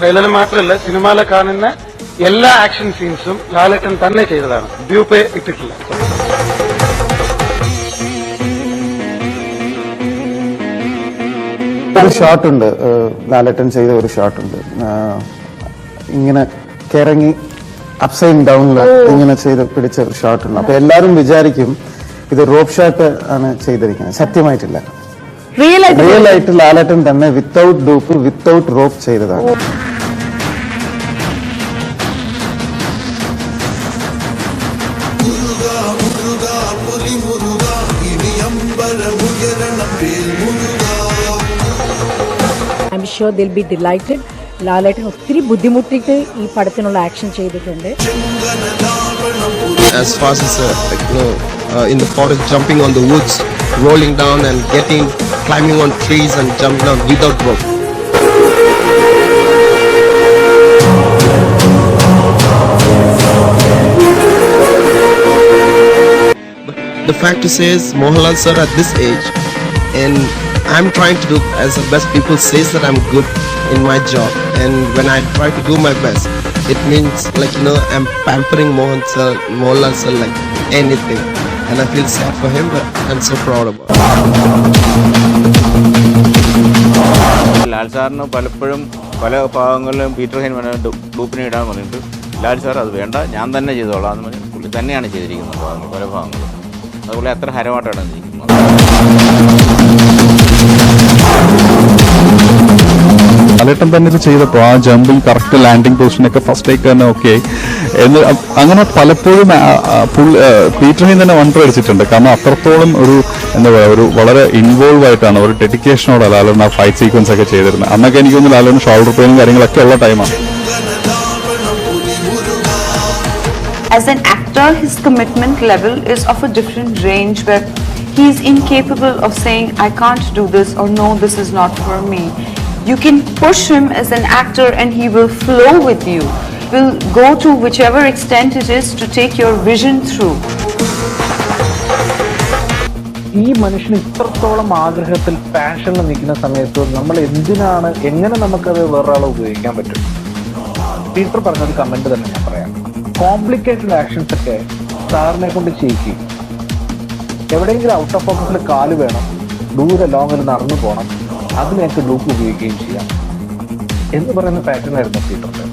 ട്രെയിലറിൽ മാത്രമല്ല സിനിമയിലെ കാണുന്ന എല്ലാ ആക്ഷൻ സീൻസും ലാലേട്ടൻ തന്നെ ചെയ്തതാണ്. ഡ്യൂപ്പേ ഇട്ടിട്ടില്ല. ഒരു ഷോട്ടുണ്ട്, ലാലേട്ടൻ ചെയ്ത ഒരു ഷോട്ടുണ്ട്. ഇങ്ങനെ കിറങ്ങി അപ്സൈഡ് ഡൗണില് ഇങ്ങനെ ചെയ്ത് പിടിച്ച ഒരു ഷോട്ടുണ്ട്. അപ്പൊ എല്ലാരും വിചാരിക്കും ഇത് റോപ്പ് ഷോട്ട് ആണ് ചെയ്തിരിക്കുന്നത്. സത്യമായിട്ടില്ല, റിയൽ ആയിട്ട് ലാലേട്ടൻ തന്നെ വിത്തൗട്ട് ഡൂപ്പ് വിത്തൗട്ട് റോപ്പ് ചെയ്തതാണ്. I'm sure they'll be delighted. ലാലേട്ടൻ ഒത്തിരി ബുദ്ധിമുട്ടിട്ട് ഈ പടത്തിനുള്ള ആക്ഷൻ ചെയ്തിട്ടുണ്ട്. As fast as in the forest, jumping on the woods, rolling down and climbing on trees and jumping down without rope. But the fact is, Mohanlal sir at this age, and I'm trying to do as the best people says that I'm good in my job, and when I try to do my best, it means I'm pampering Mohanlal sir like anything, and I feel sad for him, but I'm so proud about it. Lal സാറിന് പലപ്പോഴും പല ഭാഗങ്ങളിലും Peter Hein ഡൂപ്പിനെ ഇടാൻ പറഞ്ഞിട്ട് Lal sir അത് വേണ്ട, ഞാൻ തന്നെ ചെയ്തോളാം എന്ന് പറഞ്ഞ് പുള്ളി തന്നെയാണ് ചെയ്തിരിക്കുന്നത് പല ഭാഗങ്ങളും. അതുപോലെ അത്ര ഹരമായിട്ടാണ് ചെയ്തിരിക്കുന്നത്. ലാലേട്ടൻ തന്നെ ഇത് ചെയ്തപ്പോൾ ആ ജമ്പിൽ കറക്റ്റ് ലാൻഡിംഗ് പൊസിഷനൊക്കെ ഫസ്റ്റ് ടേക്ക് തന്നെ ഓക്കെ എന്ന് അങ്ങനെ പലപ്പോഴും പീറ്റർ ഹെയ്ൻ തന്നെ വണ്ടർ അടിച്ചിട്ടുണ്ട്. കാരണം അത്രത്തോളം ഒരു എന്താ പറയുക, ഒരു വളരെ ഇൻവോൾവ് ആയിട്ടാണ്, ഒരു ഡെഡിക്കേഷനോടെ ലാലേട്ടൻ ആ ഫൈറ്റ് സീക്വൻസ് ഒക്കെ ചെയ്തിരുന്നത്. അന്നൊക്കെ എനിക്ക് തോന്നുന്നു ലാലേട്ടൻ ഷോൾഡർ പെയിനും കാര്യങ്ങളൊക്കെ ഉള്ള ടൈമാണ്. As an actor, his commitment level is of a different range where he is incapable of saying, I can't do this, or no, this is not for me. You can push him as an actor and he will flow with you. Will go to whichever extent it is to take your vision through. ഈ മനുഷ്യന് ഇത്രത്തോളം ആഗ്രഹത്തിൽ പാഷനിൽ നിൽക്കുന്ന സമയത്ത് നമ്മൾ എങ്ങനെ നമുക്കത് വേറൊരാളെ ഉപയോഗിക്കാൻ പറ്റും? പീറ്റർ പറഞ്ഞൊരു കമന്റ് തന്നെ ഞാൻ പറയാം. കോംപ്ലിക്കേറ്റഡ് ആക്ഷൻസ് ഒക്കെ സാറിനെ കൊണ്ട് ചെയ്യിക്കും. എവിടെയെങ്കിലും ഔട്ട് ഓഫ് ഫോക്കസിൽ കാല് വേണം, ദൂരെ ലോങ്ങിൽ നടന്നു പോകണം, അതിനൊക്കെ ഡൂപ്പ് ഉപയോഗിക്കുകയും ചെയ്യാം എന്ന് പറയുന്ന പാറ്റേൺ ആയിരുന്നു പീറ്ററിന്റെ.